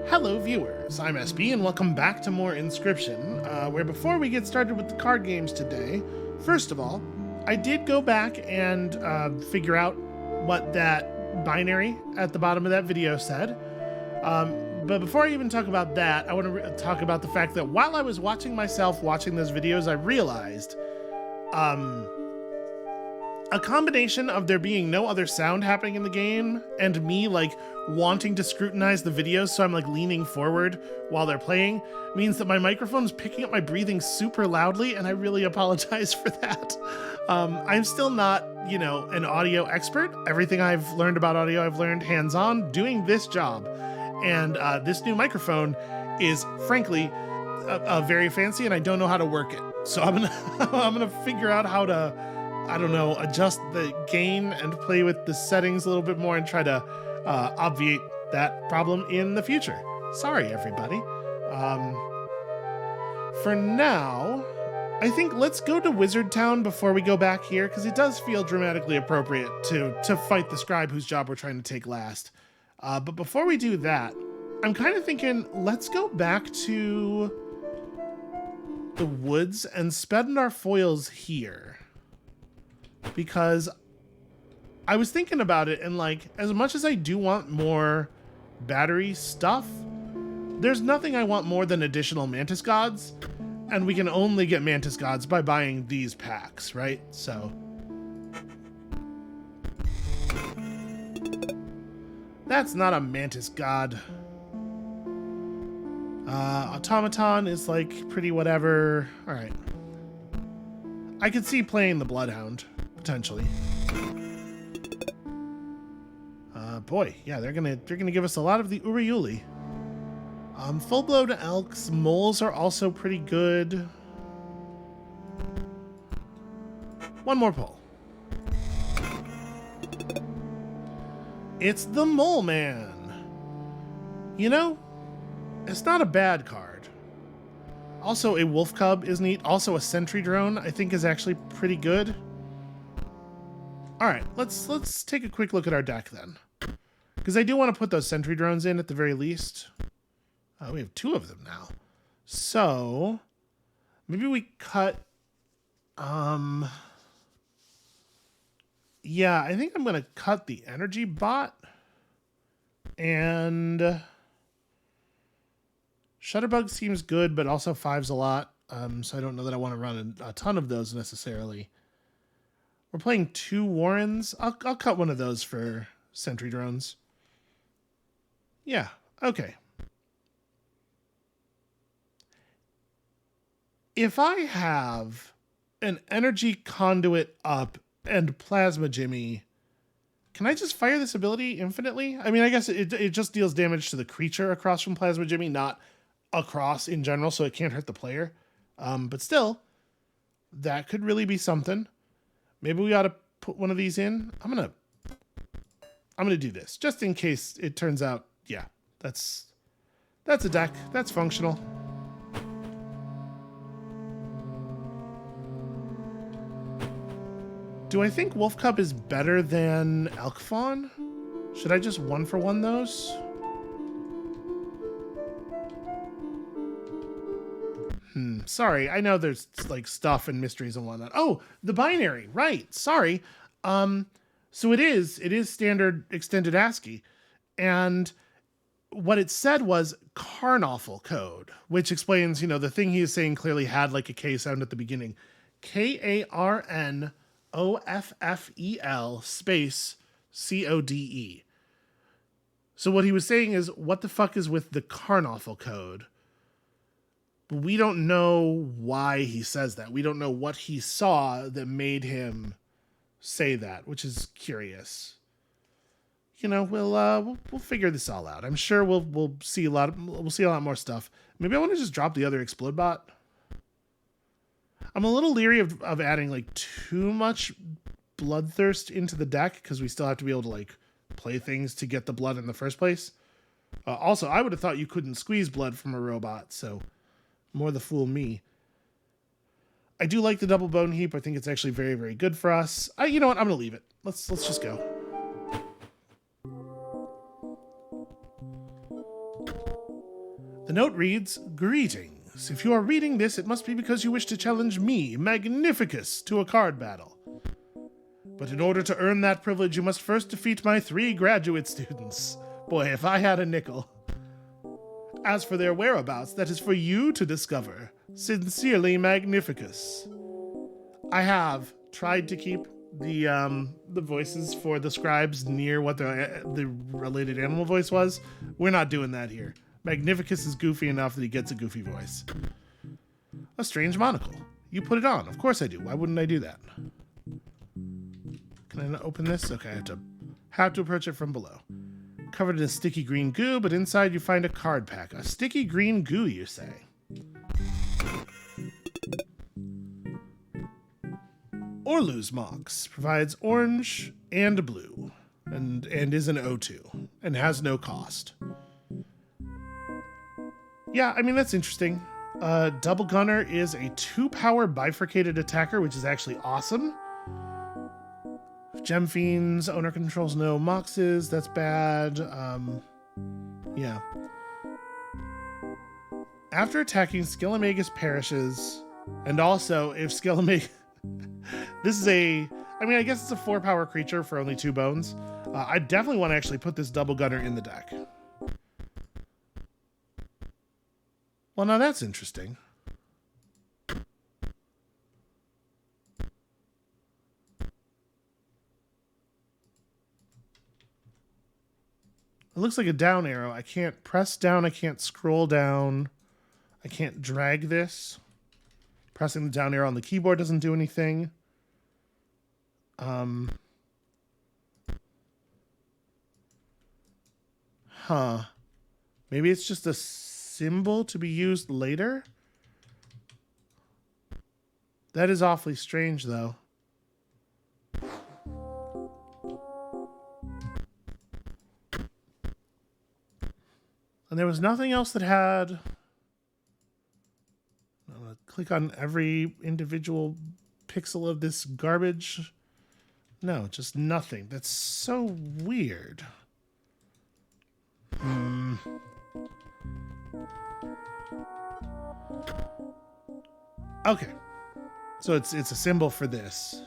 Hello viewers, I'm SB and welcome back to more Inscryption, where before we get started with the card games today, first of all, I did go back and figure out what that binary at the bottom of that video said. But before I even talk about that, I want to talk about the fact that while I was watching myself watching those videos, I realized a combination of there being no other sound happening in the game and me like wanting to scrutinize the videos, so I'm like leaning forward while they're playing, means that my microphone's picking up my breathing super loudly, and I really apologize for that. I'm still not, you know, an audio expert. Everything I've learned about audio, I've learned hands-on doing this job. And this new microphone is frankly very fancy, and I don't know how to work it. So I'm gonna figure out how to, I don't know, adjust the gain and play with the settings a little bit more and try to obviate that problem in the future. Sorry, everybody. For now, I think let's go to Wizard Town before we go back here, because it does feel dramatically appropriate to fight the scribe whose job we're trying to take last. But before we do that, I'm kind of thinking, let's go back to the woods and spend our foils here. Because I was thinking about it, and like, as much as I do want more battery stuff, there's nothing I want more than additional Mantis Gods, and we can only get Mantis Gods by buying these packs, right? So that's not a Mantis God. Automaton is like pretty whatever. All right. I could see playing the Bloodhound, potentially. Boy, yeah, they're gonna give us a lot of the Uriuli. Full-blown elks, moles are also pretty good. One more pull. It's the Mole Man. You know, it's not a bad card. Also, a wolf cub is neat. Also, a sentry drone I think is actually pretty good. All right, let's take a quick look at our deck then, because I do want to put those sentry drones in at the very least. We have 2 of them now, so maybe we cut. Yeah, I think I'm gonna cut the energy bot and. Shutterbug seems good, but also 5's a lot, so I don't know that I want to run a ton of those necessarily. We're playing 2 Warrens. I'll cut one of those for sentry drones. Yeah, okay. If I have an energy conduit up and plasma Jimmy, can I just fire this ability infinitely? I mean, I guess it just deals damage to the creature across from plasma Jimmy, not across in general, so it can't hurt the player. But still, that could really be something. Maybe we ought to put one of these in. I'm gonna do this just in case it turns out. Yeah, that's a deck. That's functional. Do I think Wolf Cub is better than Elk Fawn? Should I just 1-for-1 those? Sorry, I know there's like stuff and mysteries and whatnot. Oh, the binary, right? Sorry. So it is standard extended ASCII, and what it said was Karnoffel code, which explains, you know, the thing he is saying clearly had like a K sound at the beginning. Karnoffel space CODE. So what he was saying is, what the fuck is with the Karnoffel code? But we don't know why he says that. We don't know what he saw that made him say that, which is curious. You know, we'll figure this all out. I'm sure we'll see a lot more stuff. Maybe I want to just drop the other Explode bot. I'm a little leery of adding like too much bloodthirst into the deck, because we still have to be able to like play things to get the blood in the first place. Also, I would have thought you couldn't squeeze blood from a robot, so more the fool me. I do like the double bone heap. I think it's actually very, very good for us. You know what? I'm gonna leave it. Let's just go. The note reads, "Greetings. If you are reading this, it must be because you wish to challenge me, Magnificus, to a card battle. But in order to earn that privilege, you must first defeat my 3 graduate students. Boy, if I had a nickel. As for their whereabouts, that is for you to discover. Sincerely, Magnificus." I have tried to keep the voices for the scribes near what the related animal voice was. We're not doing that here. Magnificus is goofy enough that he gets a goofy voice. A strange monocle. You put it on. Of course I do. Why wouldn't I do that? Can I not open this? Okay, I have to approach it from below. Covered in sticky green goo, but inside you find a card pack. A sticky green goo, you say? Orlu's Mox provides orange and blue, and is an O2, and has no cost. Yeah, I mean, that's interesting. Double Gunner is a 2-power bifurcated attacker, which is actually awesome. Gem Fiends, owner controls no Moxes, that's bad. Yeah. After attacking, Skillamagus perishes, and also if Skillamagus... This is I guess it's a 4-power creature for only 2 bones. I definitely want to actually put this Double Gunner in the deck. Well, now that's interesting. It looks like a down arrow. I can't press down. I can't scroll down. I can't drag this. Pressing the down arrow on the keyboard doesn't do anything. Maybe it's just a symbol to be used later? That is awfully strange, though. And there was nothing else that had... I'm going to click on every individual pixel of this garbage. No, just nothing. That's so weird. Okay. So it's a symbol for this.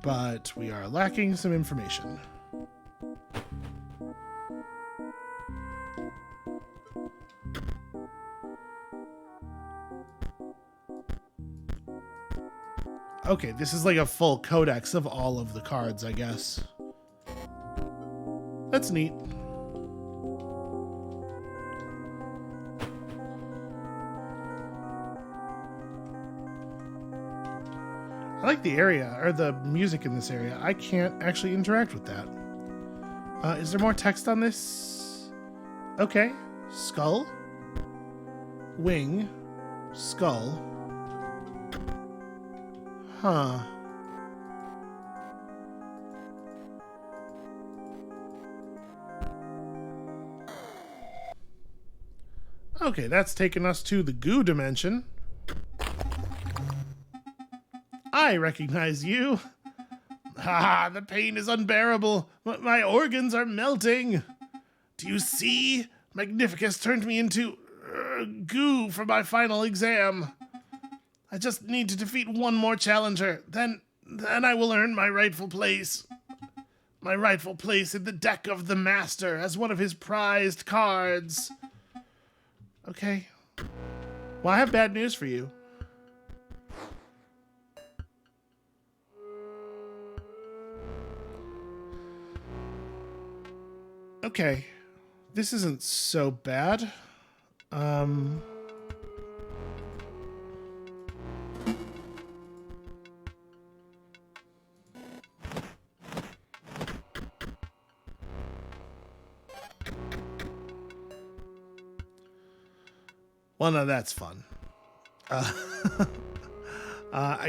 But we are lacking some information. Okay, this is like a full codex of all of the cards, I guess. That's neat. I like the area, or the music in this area. I can't actually interact with that. Is there more text on this? Okay. Skull. Wing. Skull. Huh. Okay, that's taken us to the goo dimension. I recognize you. Ah, the pain is unbearable. My organs are melting. Do you see? Magnificus turned me into goo for my final exam. I just need to defeat one more challenger. Then I will earn my rightful place. My rightful place in the deck of the master as one of his prized cards. Okay. Well, I have bad news for you. Okay. This isn't so bad. Well, no, that's fun. I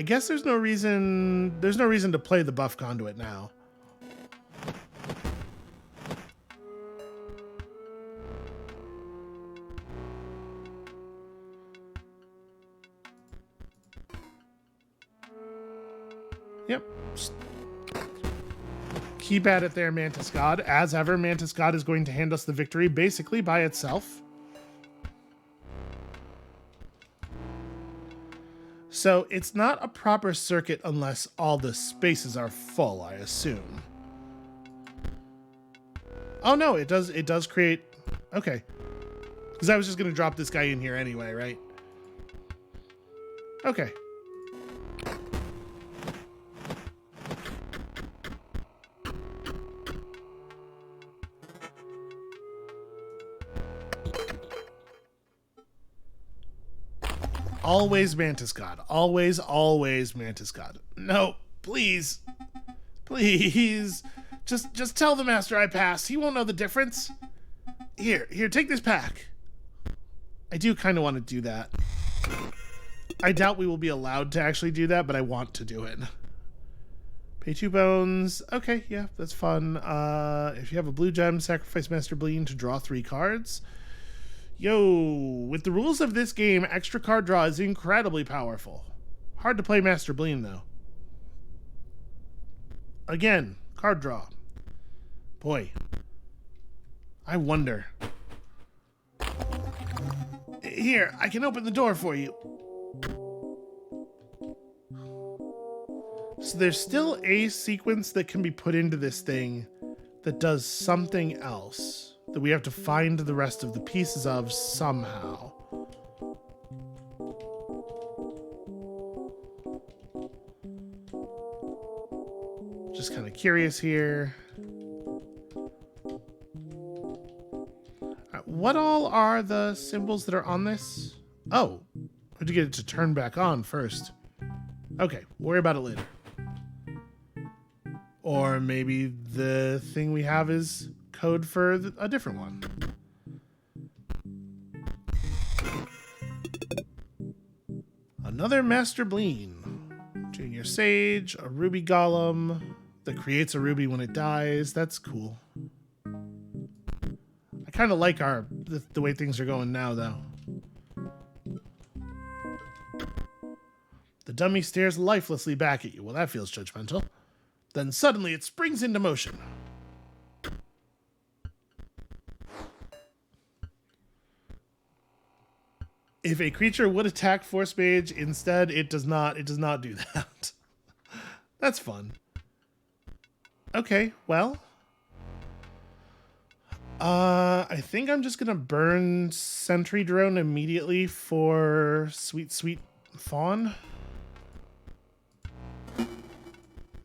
guess there's no reason to play the buff conduit now. Yep. Just keep at it there, Mantis God. As ever, Mantis God is going to hand us the victory basically by itself. So it's not a proper circuit unless all the spaces are full, I assume. Oh no, it does create... Okay. Because I was just going to drop this guy in here anyway, right? Okay. Always Mantis God. Always, always Mantis God. No, please. Please. Just tell the master I passed. He won't know the difference. Here, take this pack. I do kind of want to do that. I doubt we will be allowed to actually do that, but I want to do it. Pay 2 bones. Okay, yeah, that's fun. If you have a blue gem, sacrifice Master Bleen to draw 3 cards. Yo, with the rules of this game, extra card draw is incredibly powerful. Hard to play Master Bleen, though. Again, card draw. Boy, I wonder. Here, I can open the door for you. So there's still a sequence that can be put into this thing that does something else that we have to find the rest of the pieces of somehow. Just kind of curious here. What all are the symbols that are on this? Oh, we have to get it to turn back on first. Okay, worry about it later. Or maybe the thing we have is code for a different one. Another Master Bleen. Junior Sage, a Ruby Golem that creates a ruby when it dies. That's cool. I kind of like the way things are going now, though. The dummy stares lifelessly back at you. Well, that feels judgmental. Then suddenly it springs into motion. If a creature would attack Force Mage, instead it does not do that. That's fun. Okay, well. I think I'm just gonna burn Sentry Drone immediately for Sweet Fawn.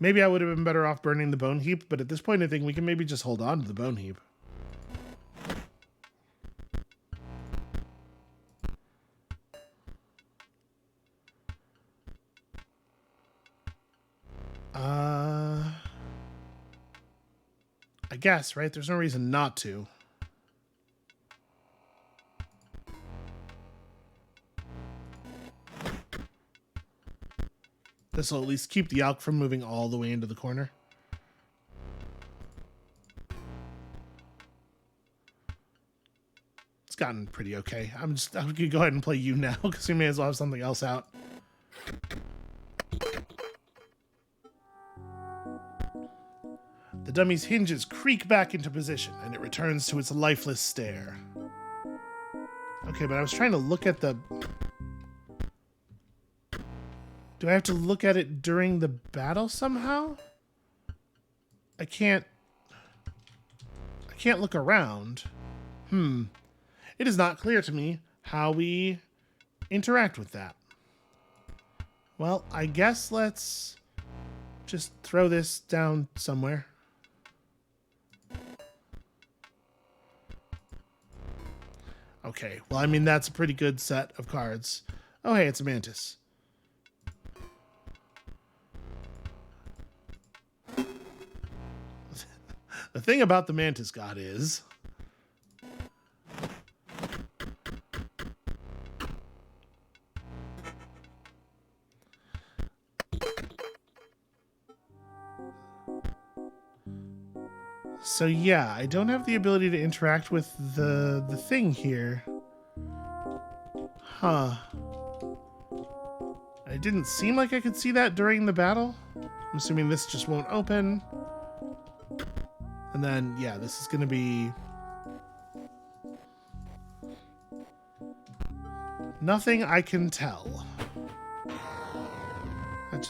Maybe I would have been better off burning the Bone Heap, but at this point I think we can maybe just hold on to the Bone Heap. I guess, right? There's no reason not to. This will at least keep the Alk from moving all the way into the corner. It's gotten pretty okay. I'm gonna go ahead and play you now because we may as well have something else out. The dummy's hinges creak back into position and it returns to its lifeless stare. Okay, but I was trying to look at the... Do I have to look at it during the battle somehow? I can't look around. It is not clear to me how we interact with that. Well, I guess let's just throw this down somewhere. Okay, well, I mean, that's a pretty good set of cards. Oh, hey, it's a Mantis. The thing about the Mantis God is... So yeah, I don't have the ability to interact with the thing here. Huh. It didn't seem like I could see that during the battle. I'm assuming this just won't open. And then, yeah, this is going to be... nothing I can tell.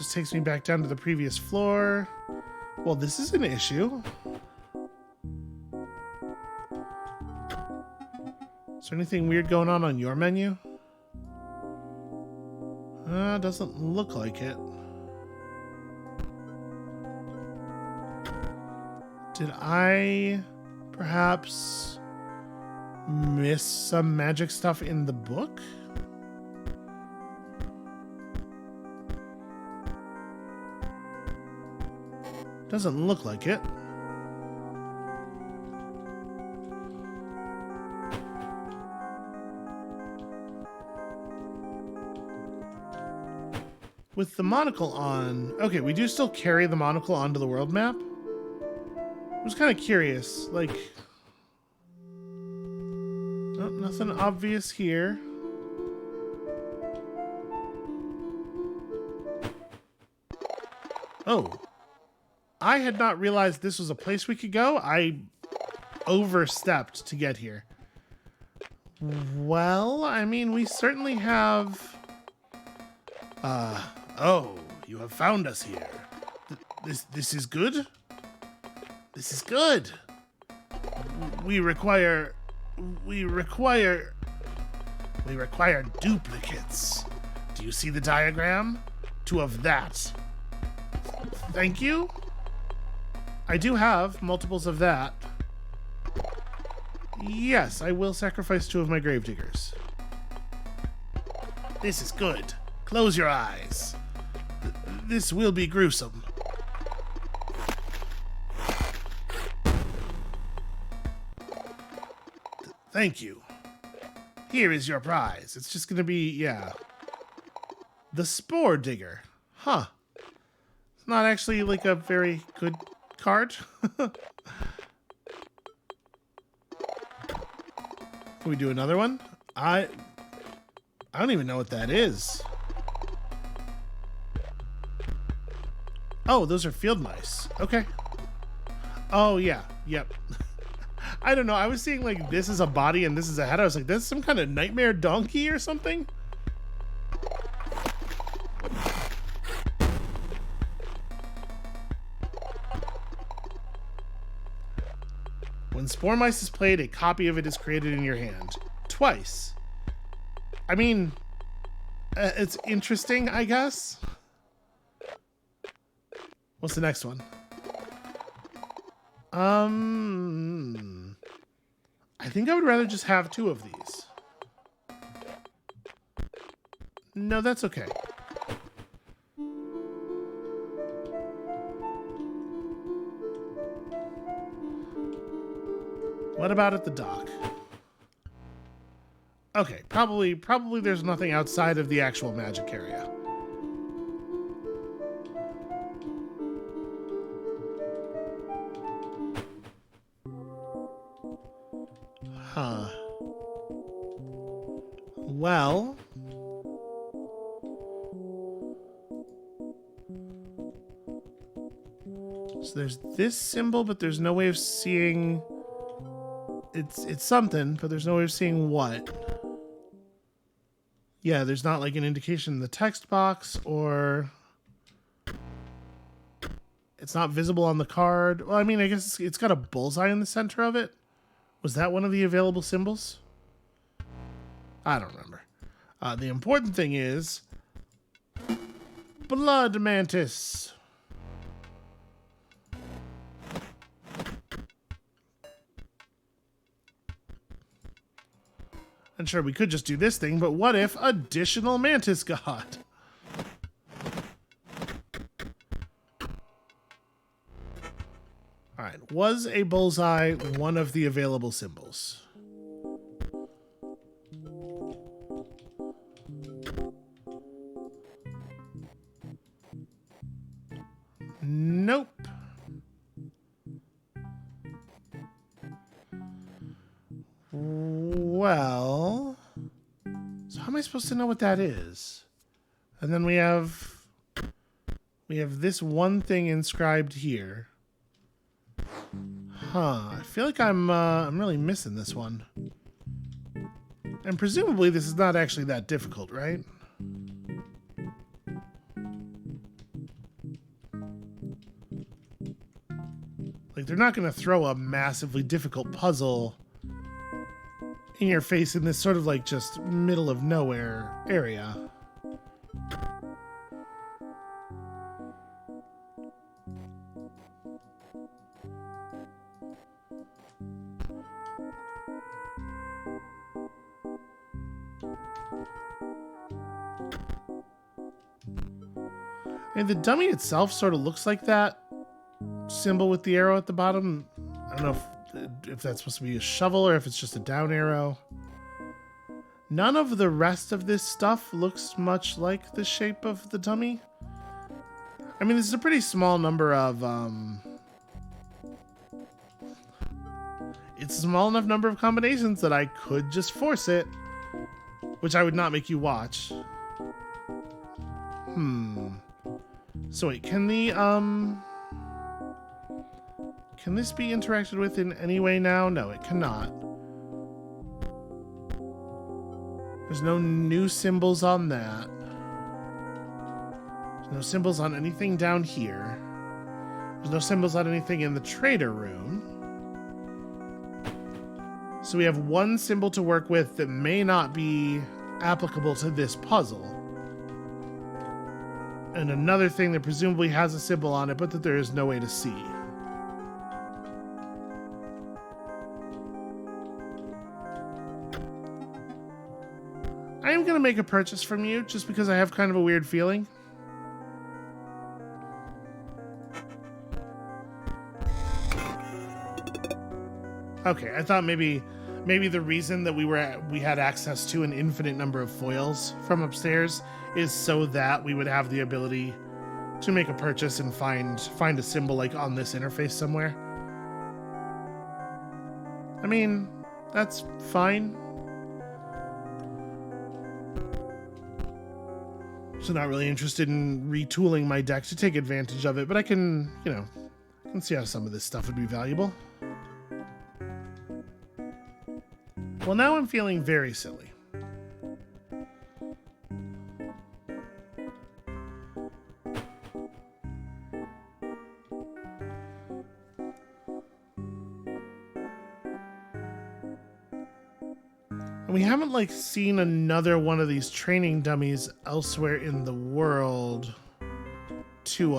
Just takes me back down to the previous floor. Well, this is an issue. Is there anything weird going on your menu? Doesn't look like it. Did I perhaps miss some magic stuff in the book? Doesn't look like it. With the monocle on... Okay, we do still carry the monocle onto the world map. I was kind of curious, like... Oh, nothing obvious here. Oh. I had not realized this was a place we could go. I overstepped to get here. Well, I mean, we certainly have... Oh, you have found us here. This is good? This is good. We require duplicates. Do you see the diagram? 2 of that. Thank you. I do have multiples of that. Yes, I will sacrifice 2 of my gravediggers. This is good. Close your eyes. This will be gruesome. Thank you. Here is your prize. It's just gonna be, yeah. The Spore Digger. Huh. It's not actually like a very good card. Can we do another one? I don't even know what that is. Oh, those are field mice. Okay. Oh, yeah. Yep. I don't know. I was seeing like this is a body and this is a head. I was like, this is some kind of nightmare donkey or something? When Spore Mice is played, a copy of it is created in your hand. Twice. I mean, it's interesting, I guess. What's the next one? I think I would rather just have 2 of these. No, that's okay. What about at the dock? Okay, probably there's nothing outside of the actual magic area. Huh. Well... So there's this symbol, but there's no way of seeing... It's something, but there's no way of seeing what. Yeah, there's not like an indication in the text box, or... It's not visible on the card. Well, I mean, I guess it's got a bullseye in the center of it. Was that one of the available symbols? I don't remember. The important thing is... Blood Mantis. And sure, we could just do this thing, but what if additional Mantis God? Alright, was a bullseye one of the available symbols? Nope. Well... So how am I supposed to know what that is? And then we have this one thing inscribed here. Huh, I feel like I'm really missing this one. And presumably this is not actually that difficult, right? they're not going to throw a massively difficult puzzle in your face in this sort of like just middle of nowhere area. And the dummy itself sort of looks like that symbol with the arrow at the bottom. I don't know if that's supposed to be a shovel or if it's just a down arrow. None of the rest of this stuff looks much like the shape of the dummy. I mean, this is a pretty small number of... it's a small enough number of combinations that I could just force it. Which I would not make you watch. So wait, can this be interacted with in any way now? No, it cannot. There's no new symbols on that. There's no symbols on anything down here. There's no symbols on anything in the trader room. So we have one symbol to work with that may not be applicable to this puzzle. And another thing that presumably has a symbol on it, but that there is no way to see. I am going to make a purchase from you, just because I have kind of a weird feeling. Okay, I thought maybe the reason that we had access to an infinite number of foils from upstairs is so that we would have the ability to make a purchase and find a symbol like on this interface somewhere. I mean, that's fine. So not really interested in retooling my deck to take advantage of it, but I can, you know, I can see how some of this stuff would be valuable. Well, now I'm feeling very silly. And we haven't, like, seen another one of these training dummies elsewhere in the world to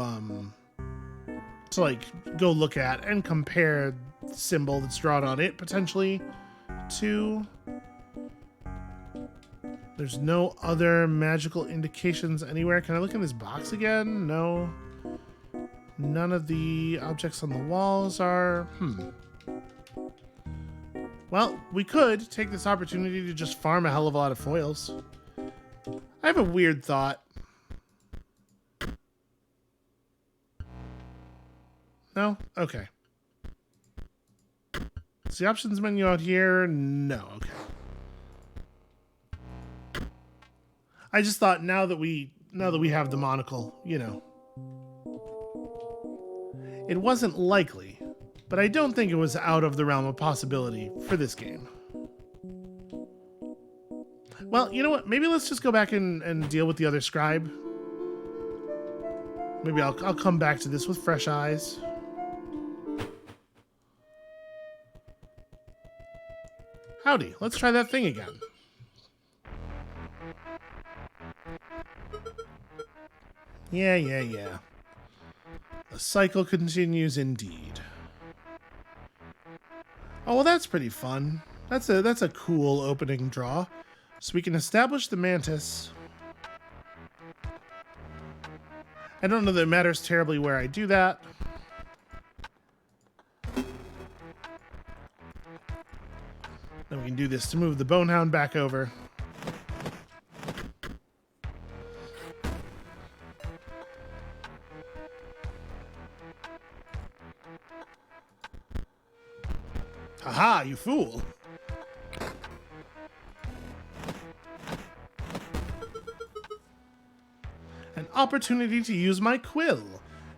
like, go look at and compare the symbol that's drawn on it, potentially, to... There's no other magical indications anywhere. Can I look in this box again? No. None of the objects on the walls are... Well, we could take this opportunity to just farm a hell of a lot of foils. I have a weird thought. No? Okay. Is the options menu out here? No. Okay. I just thought now that we have the monocle, you know. It wasn't likely, but I don't think it was out of the realm of possibility for this game. Well, you know what? Maybe let's just go back and deal with the other scribe. Maybe I'll come back to this with fresh eyes. Howdy, let's try that thing again. Yeah. The cycle continues indeed. Oh, well, that's pretty fun. That's a cool opening draw. So we can establish the mantis. I don't know that it matters terribly where I do that. Then we can do this to move the bonehound back over. Haha, you fool. An opportunity to use my quill.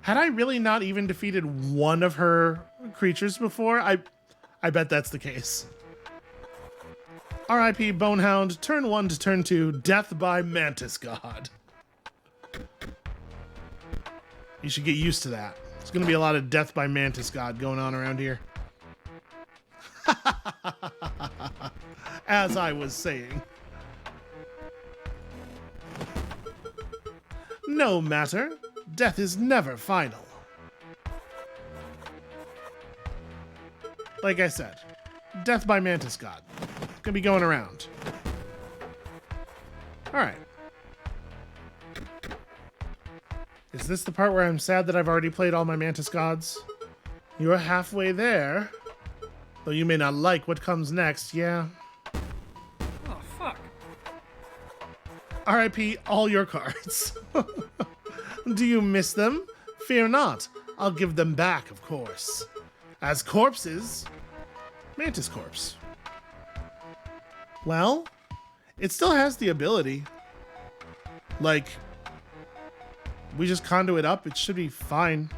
Had I really not even defeated one of her creatures before? I bet that's the case. R.I.P. Bonehound, turn 1 to turn 2, death by Mantis God. You should get used to that. There's going to be a lot of death by Mantis God going on around here. As I was saying. No matter. Death is never final. Like I said, death by Mantis God. Gonna be going around. Alright. Is this the part where I'm sad that I've already played all my Mantis Gods? You're halfway there. Though you may not like what comes next, yeah. Oh, fuck. RIP all your cards. Do you miss them? Fear not. I'll give them back, of course. As corpses. Mantis Corpse. Well, it still has the ability. Like, we just conduit up. It should be fine.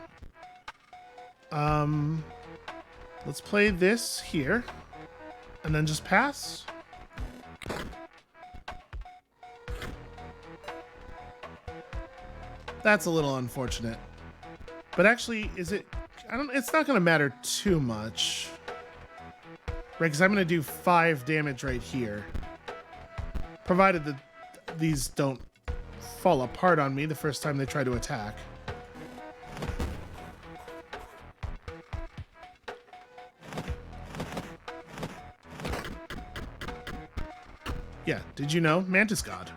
Let's play this here. And then just pass. That's a little unfortunate. But actually, is it... it's not going to matter too much. Right, because I'm going to do 5 damage right here. Provided that these don't fall apart on me the first time they try to attack. Yeah, did you know? Mantis God.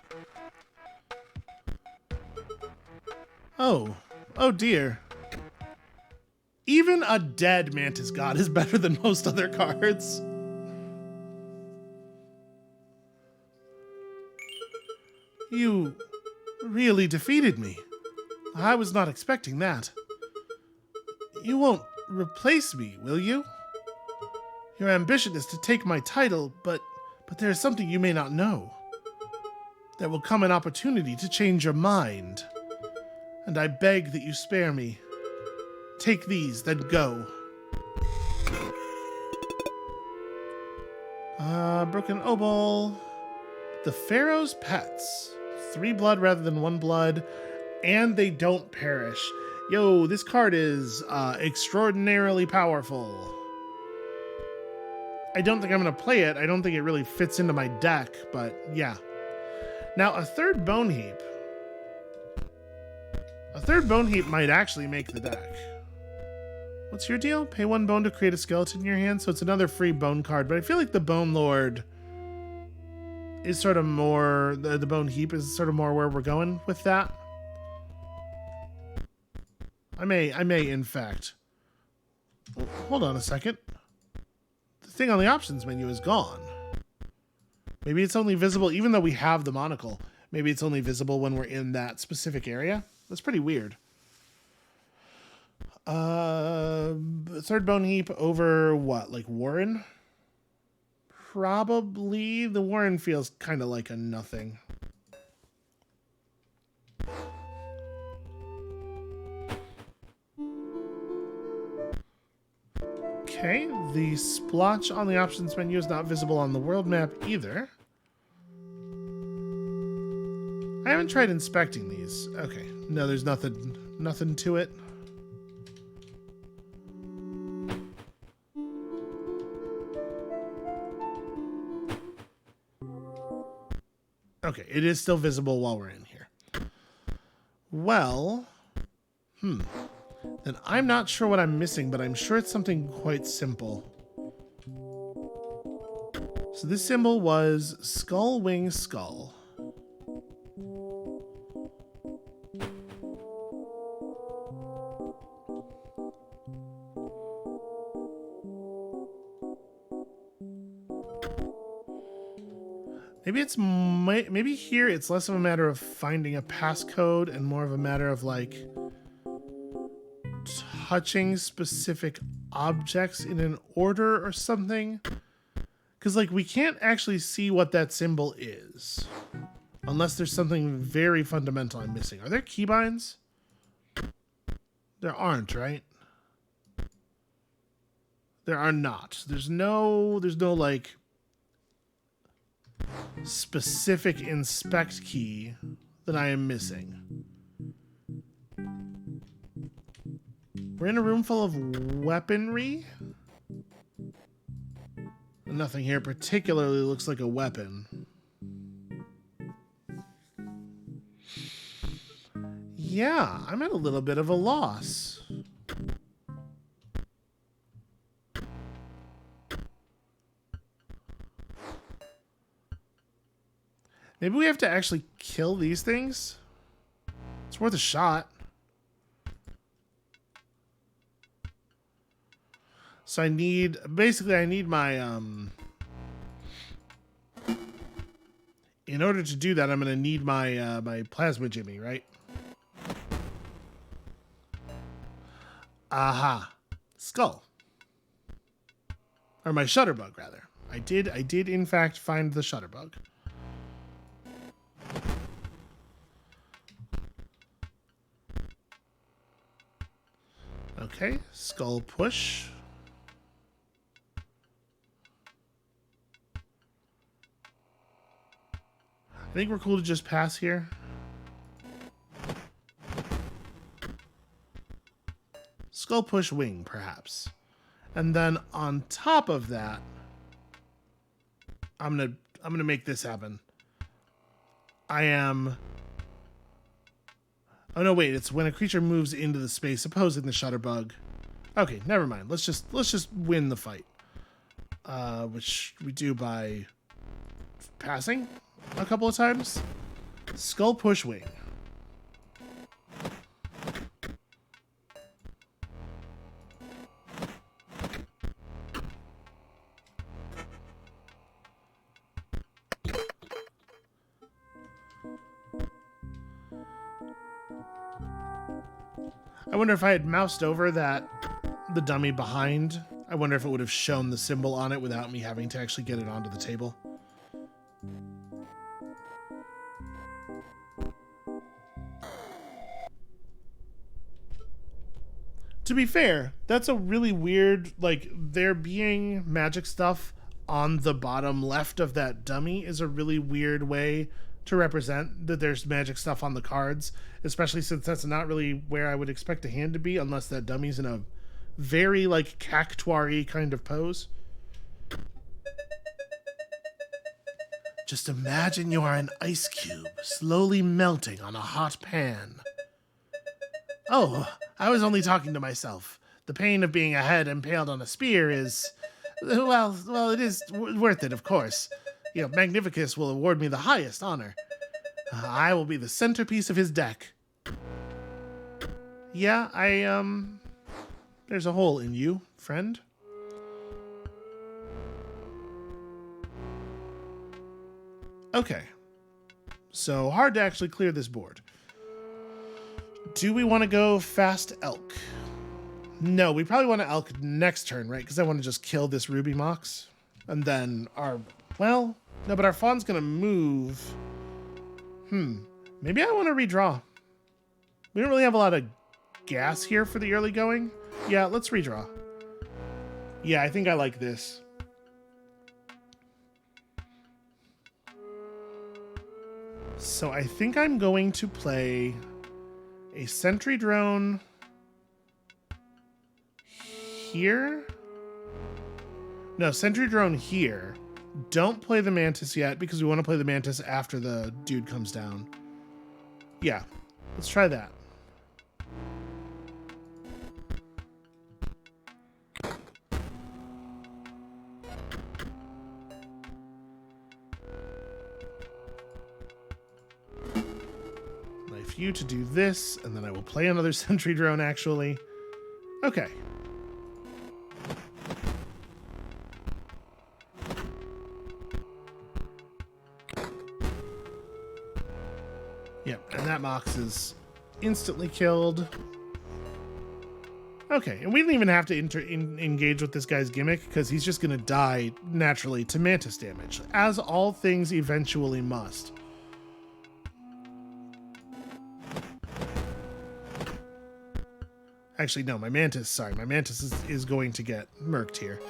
Oh. Oh dear. Even a dead Mantis God is better than most other cards. You really defeated me. I was not expecting that. You won't replace me, will you? Your ambition is to take my title, but there is something you may not know. There will come an opportunity to change your mind. And I beg that you spare me. Take these, then go. Broken Obol. The Pharaoh's Pets. 3 blood rather than 1 blood. And they don't perish. Yo, this card is extraordinarily powerful. I don't think I'm going to play it. I don't think it really fits into my deck, but yeah. Now, a 3rd Bone Heap. A 3rd Bone Heap might actually make the deck. What's your deal? Pay 1 bone to create a skeleton in your hand, so it's another free bone card, but I feel like the Bone Lord is sort of more... The Bone Heap is sort of more where we're going with that. I may, in fact. Hold on a second. The thing on the options menu is gone. Maybe it's only visible, even though we have the monocle, maybe it's only visible when we're in that specific area. That's pretty weird. 3rd Bone Heap over what? Like Warren? Probably. The Warren feels kind of like a nothing. Okay, the splotch on the options menu is not visible on the world map either. I haven't tried inspecting these. Okay, no, there's nothing to it. Okay, it is still visible while we're in here. Well, then I'm not sure what I'm missing, but I'm sure it's something quite simple. So this symbol was Skull Wing Skull. Maybe here it's less of a matter of finding a passcode and more of a matter of like touching specific objects in an order or something. Because like we can't actually see what that symbol is unless there's something very fundamental I'm missing. Are there keybinds? There aren't, right? There are not. There's no like specific inspect key that I am missing. We're in a room full of weaponry. Nothing here particularly looks like a weapon. Yeah, I'm at a little bit of a loss. Maybe we have to actually kill these things? It's worth a shot. So I need my in order to do that, I'm gonna need my my plasma jimmy, right? Aha. Skull. Or my shutterbug, rather. I did in fact find the shutterbug. Okay, skull push. I think we're cool to just pass here. Skull push wing, perhaps. And then on top of that, I'm gonna make this happen. I am. Oh no, wait! It's when a creature moves into the space opposing the shutterbug. Okay, never mind. Let's just win the fight, which we do by passing a couple of times. Skull push wing. I wonder if I had moused over the dummy behind, I wonder if it would have shown the symbol on it without me having to actually get it onto the table. To be fair, that's a really weird, like, there being magic stuff on the bottom left of that dummy is a really weird way to represent that there's magic stuff on the cards, especially since that's not really where I would expect a hand to be unless that dummy's in a very, like, cactuary kind of pose. Just imagine you are an ice cube slowly melting on a hot pan. Oh, I was only talking to myself. The pain of being a head impaled on a spear is, well, it is worth it, of course. You know, Magnificus will award me the highest honor. I will be the centerpiece of his deck. Yeah, there's a hole in you, friend. Okay. So, hard to actually clear this board. Do we want to go fast elk? No, we probably want to elk next turn, right? Because I want to just kill this Ruby Mox. And then well, no, but our fawn's going to move. Maybe I want to redraw. We don't really have a lot of gas here for the early going. Yeah, let's redraw. Yeah, I think I like this. So I think I'm going to play a sentry drone here. No, sentry drone here. Don't play the mantis yet because we want to play the mantis after the dude comes down. Yeah, let's try that. You to do this, and then I will play another sentry drone, actually. Okay. Yep, and that Mox is instantly killed. Okay, and we didn't even have to engage with this guy's gimmick, because he's just going to die naturally to mantis damage, as all things eventually must. Actually, no, my mantis is going to get murked here.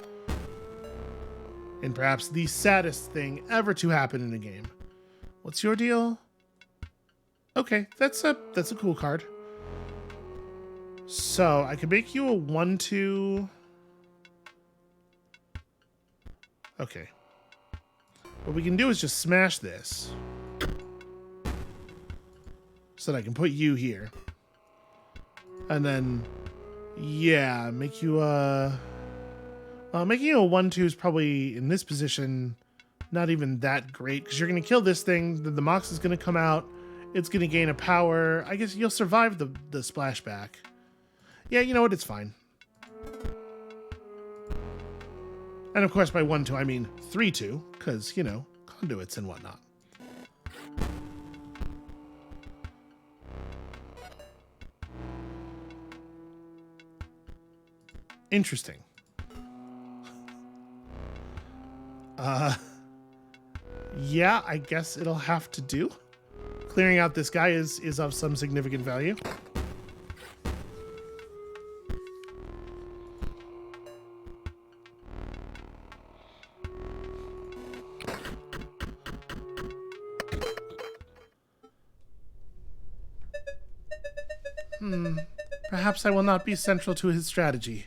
And perhaps the saddest thing ever to happen in a game. What's your deal? Okay, that's a cool card. So I could make you a 1-2. Okay. What we can do is just smash this. So that I can put you here. And then, yeah, make you making you a 1-2 is probably, in this position, not even that great. Because you're going to kill this thing, then the Mox is going to come out. It's going to gain a power. I guess you'll survive the splashback. Yeah, you know what? It's fine. And of course, by 1-2, I mean 3-2. Because, you know, conduits and whatnot. Interesting. Yeah, I guess it'll have to do. Clearing out this guy is of some significant value. Perhaps I will not be central to his strategy.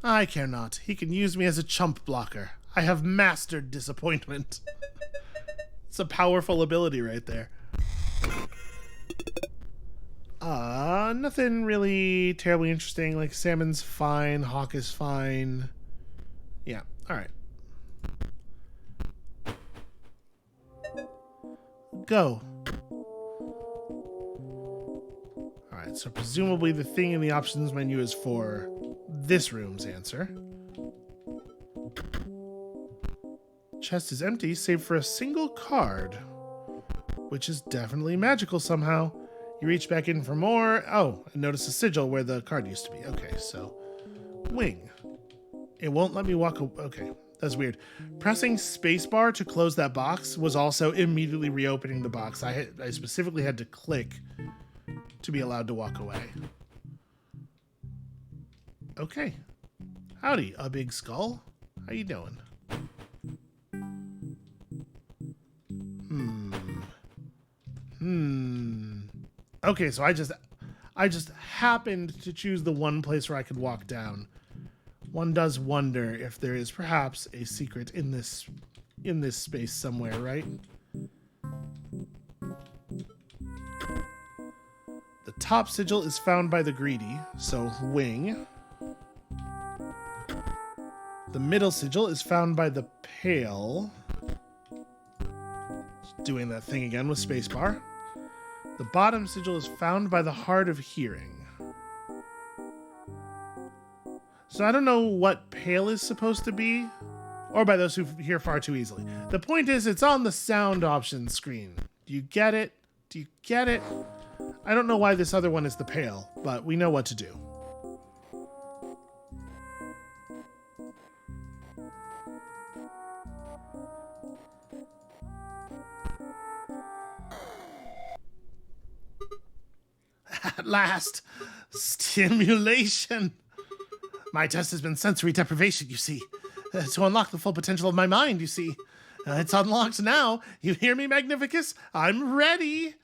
I care not. He can use me as a chump blocker. I have mastered disappointment. It's a powerful ability right there. Nothing really terribly interesting. Like, Salmon's fine, Hawk is fine. Yeah, alright. Go. Alright, so presumably the thing in the options menu is for this room's answer. Chest is empty, save for a single card, which is definitely magical somehow. You reach back in for more. Oh, and notice a sigil where the card used to be. Okay, so wing. It won't let me walk. Okay, that's weird. Pressing spacebar to close that box was also immediately reopening the box. I specifically had to click to be allowed to walk away. Okay. Howdy, a big skull. How you doing? Okay, so I just happened to choose the one place where I could walk down. One does wonder if there is perhaps a secret in this space somewhere, right? The top sigil is found by the greedy, so wing. The middle sigil is found by the pale. Doing that thing again with spacebar. The bottom sigil is found by the hard of hearing. So I don't know what pale is supposed to be, or by those who hear far too easily. The point is, it's on the sound options screen. Do you get it? Do you get it? I don't know why this other one is the pale, but we know what to do. At last, stimulation. My test has been sensory deprivation, you see. To unlock the full potential of my mind, you see. It's unlocked now. You hear me, Magnificus? I'm ready.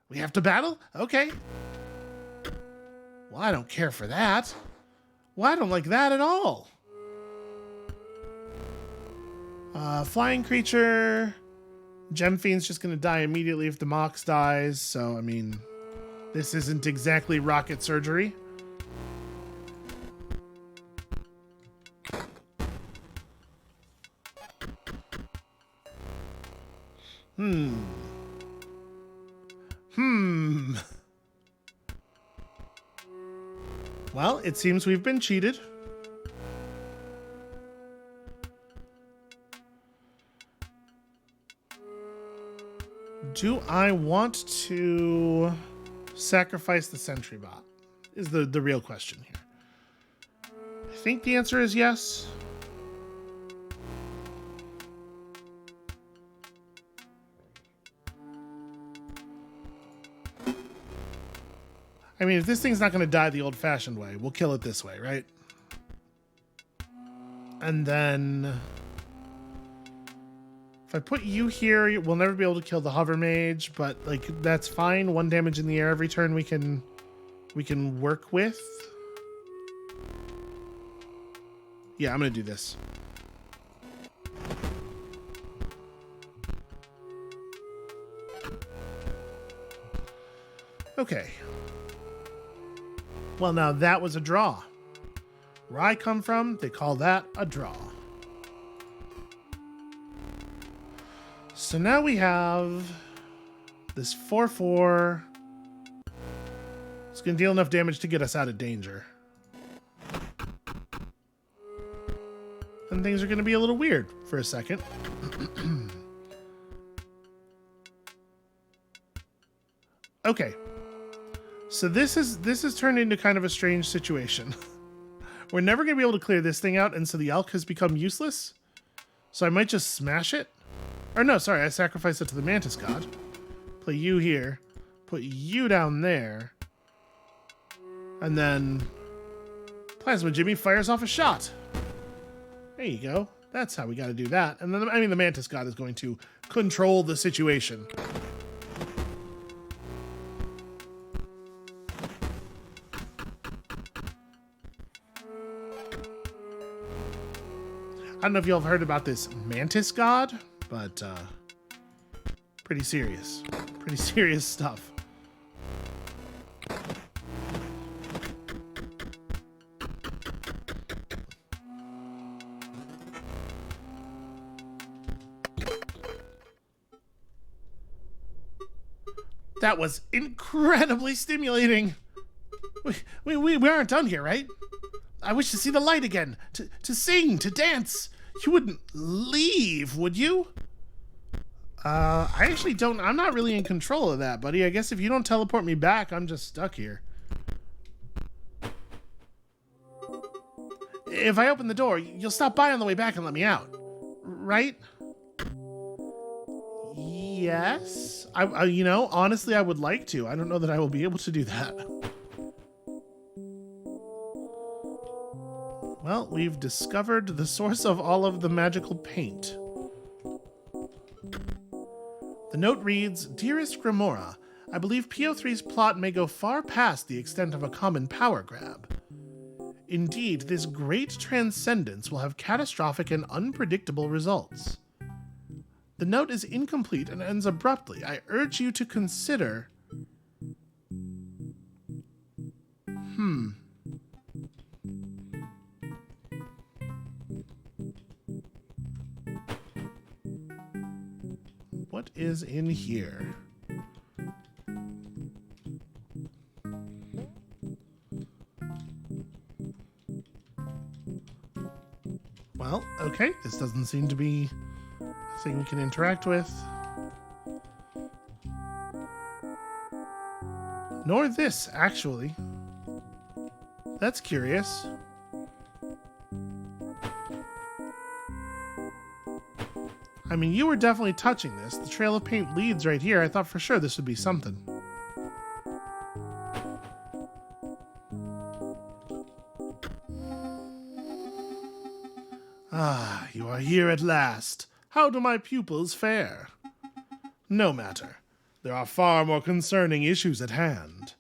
We have to battle? Okay. Well, I don't care for that. Well, I don't like that at all. Flying creature. Gem Fiend's just going to die immediately if the Mox dies, so, I mean, this isn't exactly rocket surgery. Well, it seems we've been cheated. Do I want to sacrifice the sentry bot? Is the real question here. I think the answer is yes. I mean, if this thing's not going to die the old-fashioned way, we'll kill it this way, right? And then if I put you here, we'll never be able to kill the hover mage, but like that's fine. 1 damage in the air every turn we can we can work with. Yeah, I'm going to do this. Okay. Well, now that was a draw. Where I come from, they call that a draw. So now we have this 4/4. It's going to deal enough damage to get us out of danger. And things are going to be a little weird for a second. Okay. So this is turned into kind of a strange situation. We're never going to be able to clear this thing out, and so the elk has become useless. So I might just smash it. Or no, sorry, I sacrifice it to the mantis god. Play you here. Put you down there. And then Plasma Jimmy fires off a shot. There you go. That's how we got to do that. And then, I mean, the mantis god is going to control the situation. I don't know if y'all have heard about this mantis god, but pretty serious. Pretty serious stuff. That was incredibly stimulating. We aren't done here, right? I wish to see the light again, to sing, to dance. You wouldn't leave, would you? I actually don't. I'm not really in control of that, buddy. I guess if you don't teleport me back, I'm just stuck here. If I open the door, you'll stop by on the way back and let me out, right? Yes. You know, honestly, I would like to. I don't know that I will be able to do that. Well, we've discovered the source of all of the magical paint. The note reads, Dearest Grimora, I believe PO3's plot may go far past the extent of a common power grab. Indeed, this great transcendence will have catastrophic and unpredictable results. The note is incomplete and ends abruptly. I urge you to consider... What is in here? Well, okay, this doesn't seem to be a thing we can interact with. Nor this, actually. That's curious. I mean, you were definitely touching this. The trail of paint leads right here. I thought for sure this would be something. Ah, you are here at last. How do my pupils fare? No matter. There are far more concerning issues at hand.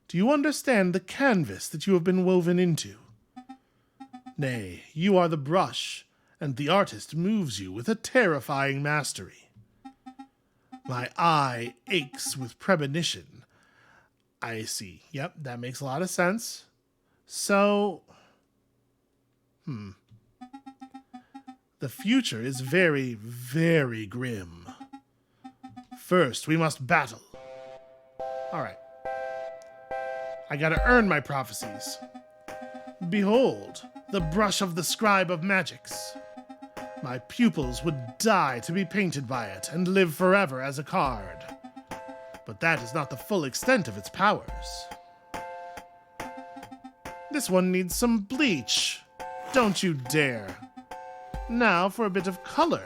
Do you understand the canvas that you have been woven into? Nay, you are the brush, and the artist moves you with a terrifying mastery. My eye aches with premonition. I see. Yep, that makes a lot of sense. So... The future is very, very grim. First, we must battle. Alright. I gotta earn my prophecies. Behold, the brush of the scribe of magics. My pupils would die to be painted by it and live forever as a card. But that is not the full extent of its powers. This one needs some bleach. Don't you dare. Now for a bit of color.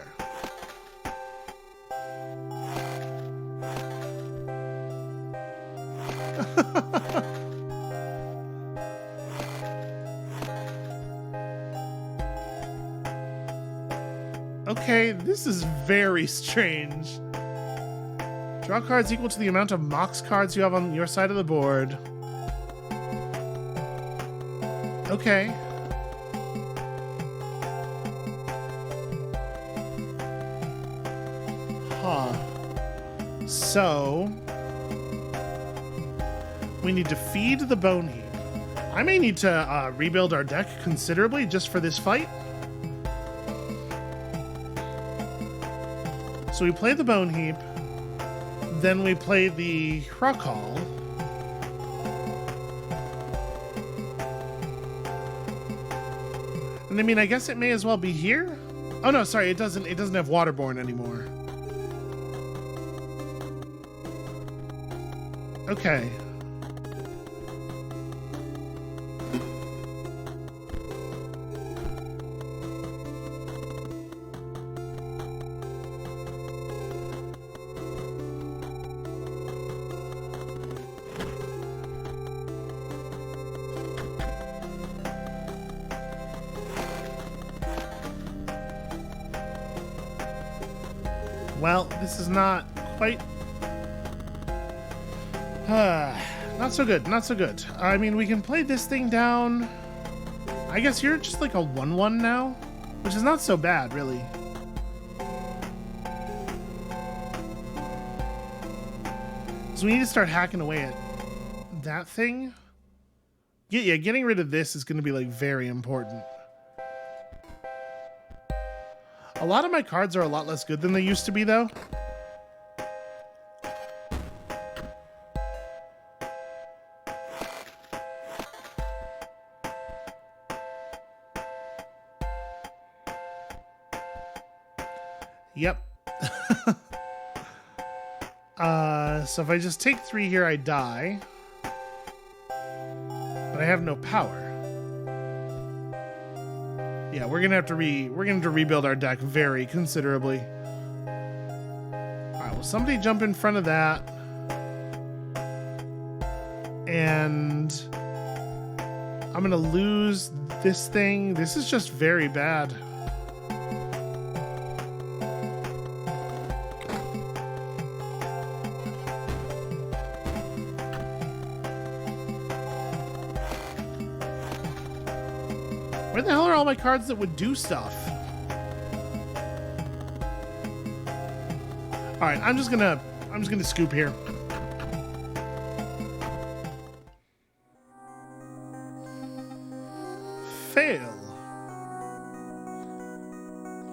Okay, this is very strange. Draw cards equal to the amount of Mox cards you have on your side of the board. Okay. Huh. So we need to feed the bone heap. I may need to rebuild our deck considerably just for this fight. So we play the bone heap, then we play the rock hall. And I mean, I guess it may as well be here. Oh no, sorry, it doesn't have waterborne anymore. Okay. Well, this is not quite... not so good, not so good. I mean, we can play this thing down. I guess you're just like a 1-1 now, which is not so bad, really. So we need to start hacking away at that thing. Yeah, getting rid of this is going to be like very important. A lot of my cards are a lot less good than they used to be, though. Yep. So if I just take 3 here, I die. But I have no power. Yeah, we're gonna have to rebuild our deck very considerably. Alright, well, somebody jump in front of that. And I'm gonna lose this thing. This is just very bad. Where the hell are all my cards that would do stuff? All right, I'm just gonna scoop here. Fail.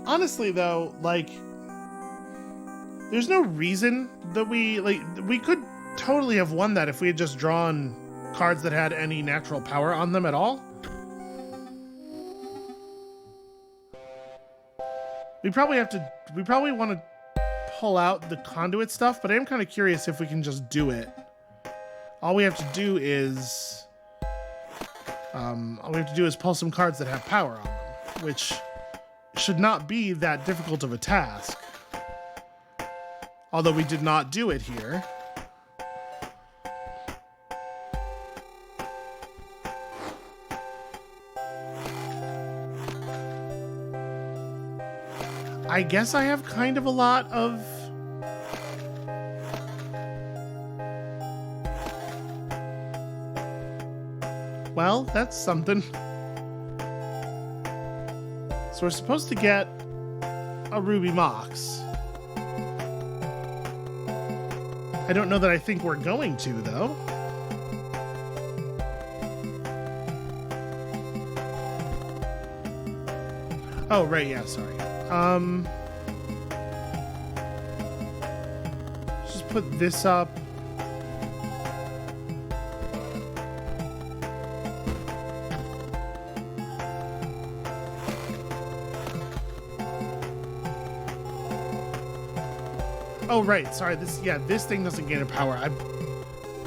Honestly, though, like, there's no reason that we could totally have won that if we had just drawn cards that had any natural power on them at all. We probably want to pull out the conduit stuff, but I am kind of curious if we can just do it. All we have to do is pull some cards that have power on them, which should not be that difficult of a task. Although we did not do it here. I guess I have kind of a lot of... Well, that's something. So we're supposed to get a Ruby Mox. I don't know that I think we're going to, though. Oh, right, yeah, sorry. Just put this up. Oh, right, sorry, this thing doesn't gain a power.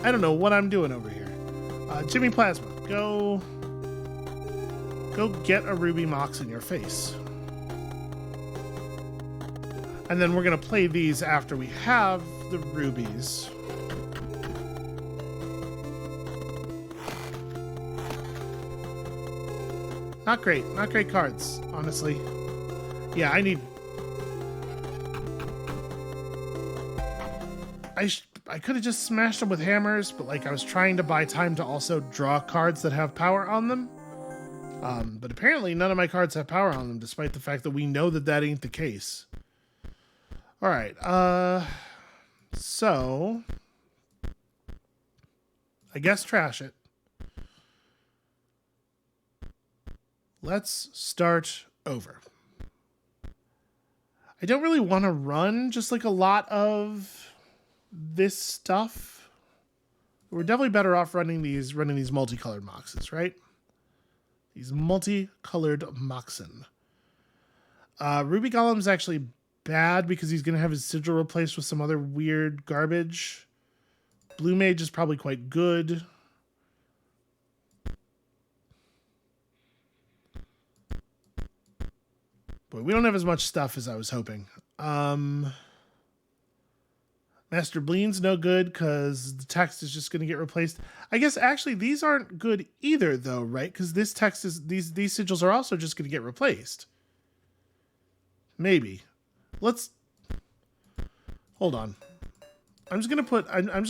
I don't know what I'm doing over here. Jimmy Plasma, go get a Ruby Mox in your face. And then we're going to play these after we have the rubies. Not great cards, honestly. Yeah, I could have just smashed them with hammers, but like I was trying to buy time to also draw cards that have power on them. But apparently none of my cards have power on them, despite the fact that we know that that ain't the case. All right. So I guess trash it. Let's start over. I don't really want to run just like a lot of this stuff. We're definitely better off running these multicolored moxes, right? These multicolored moxen. Ruby Golem's actually bad because he's going to have his sigil replaced with some other weird garbage. Blue Mage is probably quite good. Boy, we don't have as much stuff as I was hoping. Master Bleen's no good because the text is just going to get replaced. I guess actually these aren't good either, though, right? Because this text is these sigils are also just going to get replaced. Maybe. Let's hold on. I'm just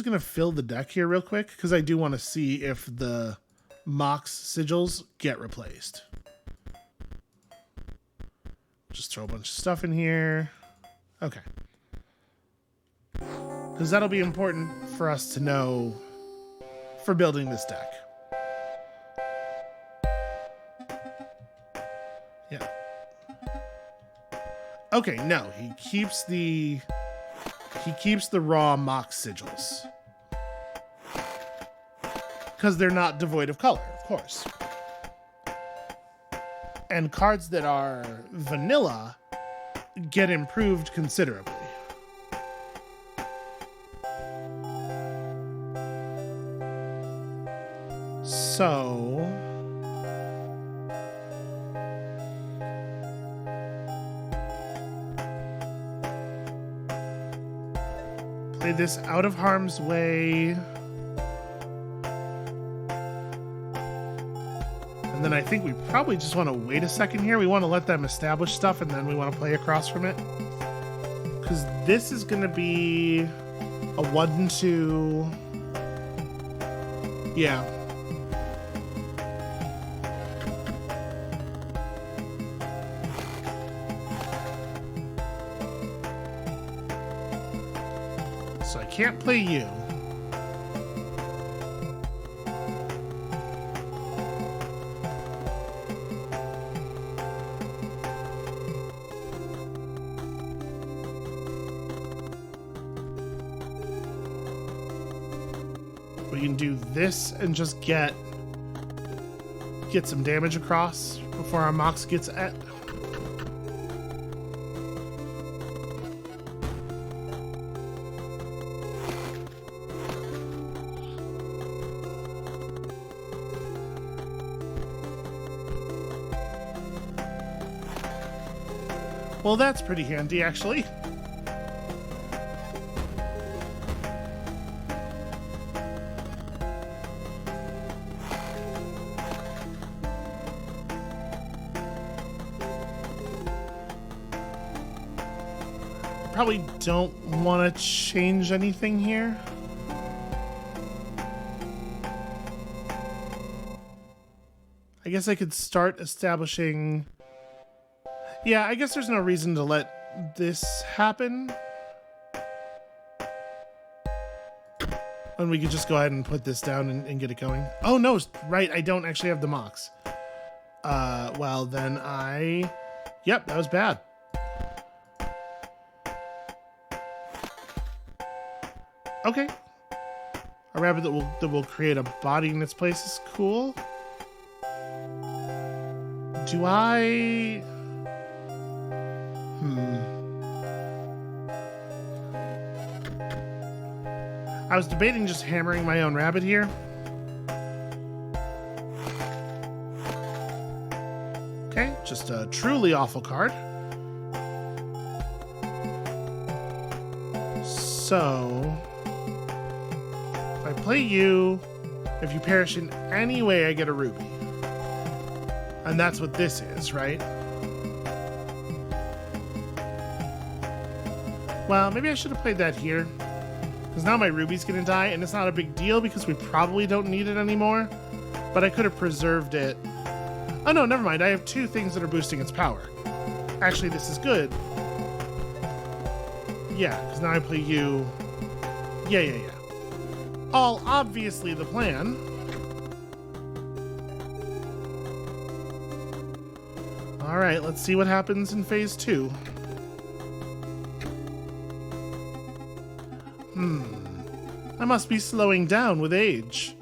gonna fill the deck here real quick because I do want to see if the Mox sigils get replaced. Just throw a bunch of stuff in here. Okay. Because that'll be important for us to know for building this deck. Yeah. Okay, no, he keeps the raw Mox sigils. Because they're not devoid of color, of course. And cards that are vanilla get improved considerably. So play this out of harm's way. And then I think we probably just want to wait a second here. We want to let them establish stuff and then we want to play across from it. Because this is going to be a 1-2. Yeah. So I can't play you. We can do this and just get some damage across before our Mox gets at. Well, that's pretty handy, actually. Probably don't want to change anything here. I guess I could start establishing... Yeah, I guess there's no reason to let this happen. And we could just go ahead and put this down and get it going. Oh, no, right, I don't actually have the Mox. Well, then Yep, that was bad. Okay. A rabbit that will create a body in its place is cool. Do I... I was debating just hammering my own rabbit here. Okay, just a truly awful card. So, if I play you, if you perish in any way, I get a ruby. And that's what this is, right? Well, maybe I should have played that here. Because now my ruby's gonna die, and it's not a big deal because we probably don't need it anymore. But I could have preserved it Oh no, never mind. I have 2 things that are boosting its power. Actually, this is good. Yeah, because now I play you. Yeah. All obviously the plan. All right, let's see what happens in phase 2. I must be slowing down with age.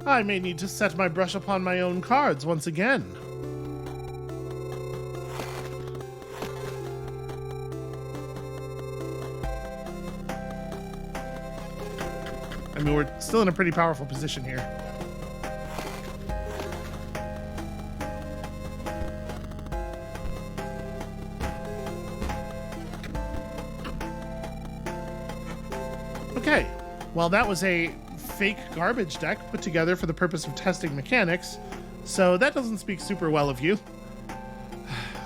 I may need to set my brush upon my own cards once again. I mean, we're still in a pretty powerful position here. Okay, well, that was a fake garbage deck put together for the purpose of testing mechanics, so that doesn't speak super well of you.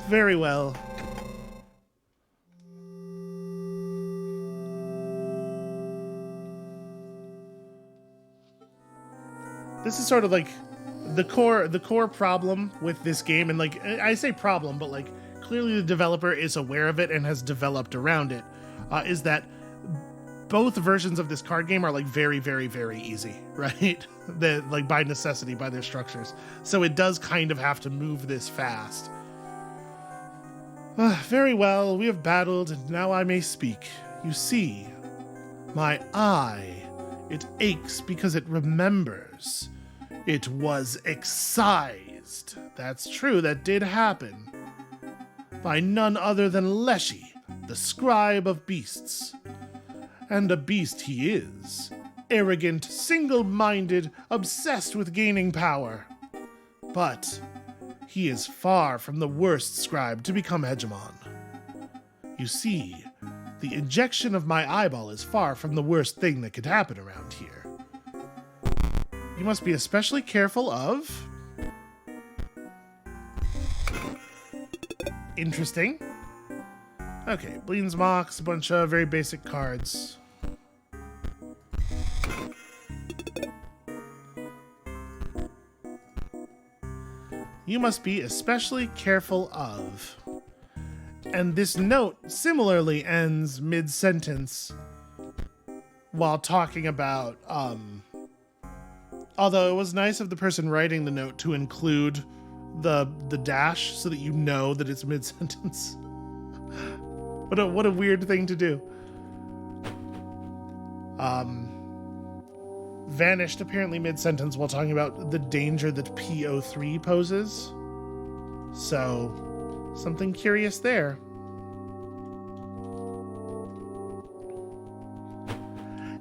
Very well. This is sort of like the core problem with this game, and like I say problem, but like clearly the developer is aware of it and has developed around it, is that both versions of this card game are like very, very, very easy, right? Like by necessity, by their structures. So it does kind of have to move this fast. Very well, we have battled, and now I may speak. You see, my eye, it aches because it remembers. It was excised. That's true, that did happen. By none other than Leshy, the scribe of beasts. And a beast he is. Arrogant, single-minded, obsessed with gaining power. But he is far from the worst scribe to become hegemon. You see, the injection of my eyeball is far from the worst thing that could happen around here. You must be especially careful of... Interesting. Okay, Bleed's Mox, a bunch of very basic cards. You must be especially careful of. And this note similarly ends mid-sentence while talking about, although it was nice of the person writing the note to include the dash so that you know that it's mid-sentence. What a weird thing to do. Vanished apparently mid-sentence while talking about the danger that PO3 poses. So, something curious there.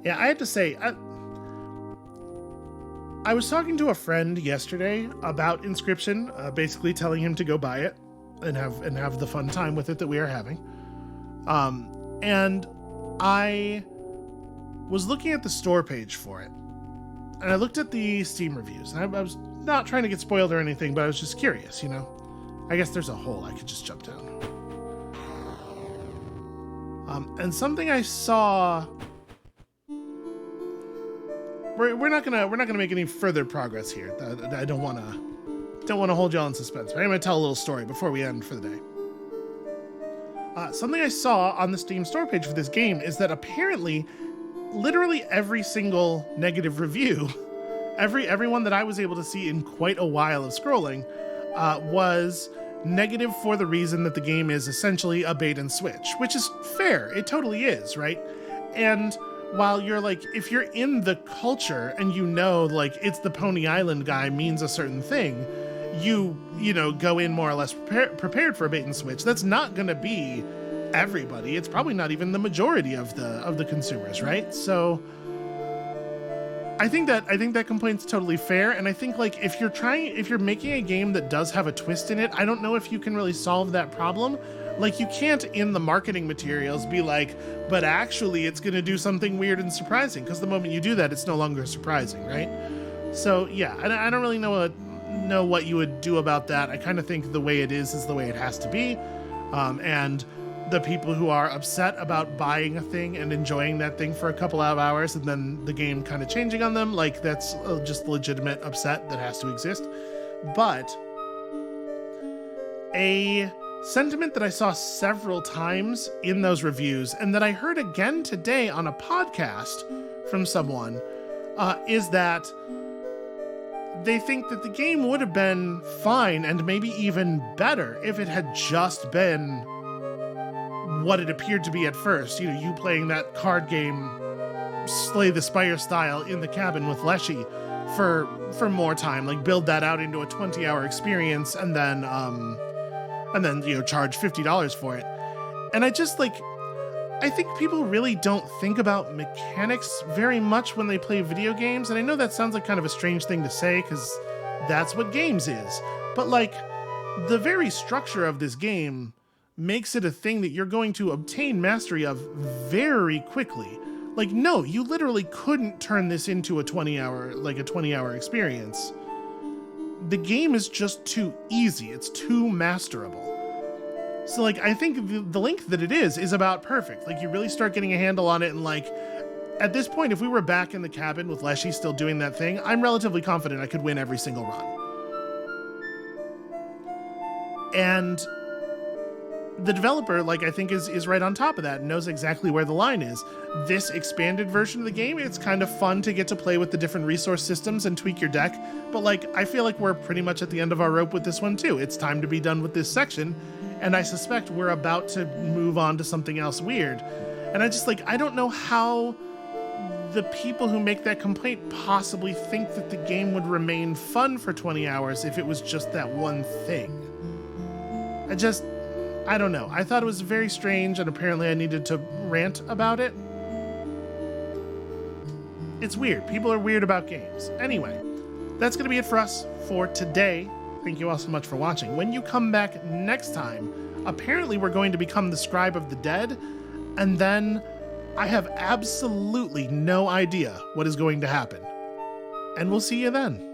Yeah, I have to say, I was talking to a friend yesterday about Inscryption, basically telling him to go buy it and have the fun time with it that we are having. And I was looking at the store page for it, and I looked at the Steam reviews, and I was not trying to get spoiled or anything, but I was just curious, you know? I guess there's a hole I could just jump down. And something I saw... We're not gonna make any further progress here. I don't want to hold y'all in suspense, but I'm gonna tell a little story before we end for the day. Something I saw on the Steam store page for this game is that apparently literally every single negative review, everyone that I was able to see in quite a while of scrolling, was negative for the reason that the game is essentially a bait and switch, which is fair. It totally is, right? And while you're like, if you're in the culture and you know, like, it's the Pony Island guy means a certain thing, you know, go in more or less prepared for a bait and switch. That's not going to be everybody. It's probably not even the majority of the consumers, right? So I think that complaint's totally fair. And I think, like, if you're making a game that does have a twist in it, I don't know if you can really solve that problem. Like, you can't in the marketing materials be like, but actually it's going to do something weird and surprising, because the moment you do that, it's no longer surprising, right? So yeah, I don't really know what you would do about that. I kind of think the way it is the way it has to be. And the people who are upset about buying a thing and enjoying that thing for a couple of hours and then the game kind of changing on them, like, that's just legitimate upset that has to exist. But A sentiment that I saw several times in those reviews, and that I heard again today on a podcast from someone, is that they think that the game would have been fine and maybe even better if it had just been what it appeared to be at first. You know, you playing that card game, Slay the Spire style in the cabin with Leshy for more time, like build that out into a 20-hour experience, and then you know, charge $50 for it. And I think people really don't think about mechanics very much when they play video games. And I know that sounds like kind of a strange thing to say, because that's what games is. But like, the very structure of this game makes it a thing that you're going to obtain mastery of very quickly. Like, no, you literally couldn't turn this into a 20-hour experience. The game is just too easy. It's too masterable. So, like, I think the length that it is about perfect. Like, you really start getting a handle on it, and, like, at this point, if we were back in the cabin with Leshy still doing that thing, I'm relatively confident I could win every single run. And the developer, like, I think is right on top of that and knows exactly where the line is. This expanded version of the game, it's kind of fun to get to play with the different resource systems and tweak your deck, but, like, I feel like we're pretty much at the end of our rope with this one, too. It's time to be done with this section, and I suspect we're about to move on to something else weird. And I don't know how the people who make that complaint possibly think that the game would remain fun for 20 hours if it was just that one thing. I don't know. I thought it was very strange, and apparently I needed to rant about it. It's weird. People are weird about games. Anyway, that's going to be it for us for today. Thank you all so much for watching. When you come back next time, apparently we're going to become the Scribe of the Dead, and then I have absolutely no idea what is going to happen. And we'll see you then.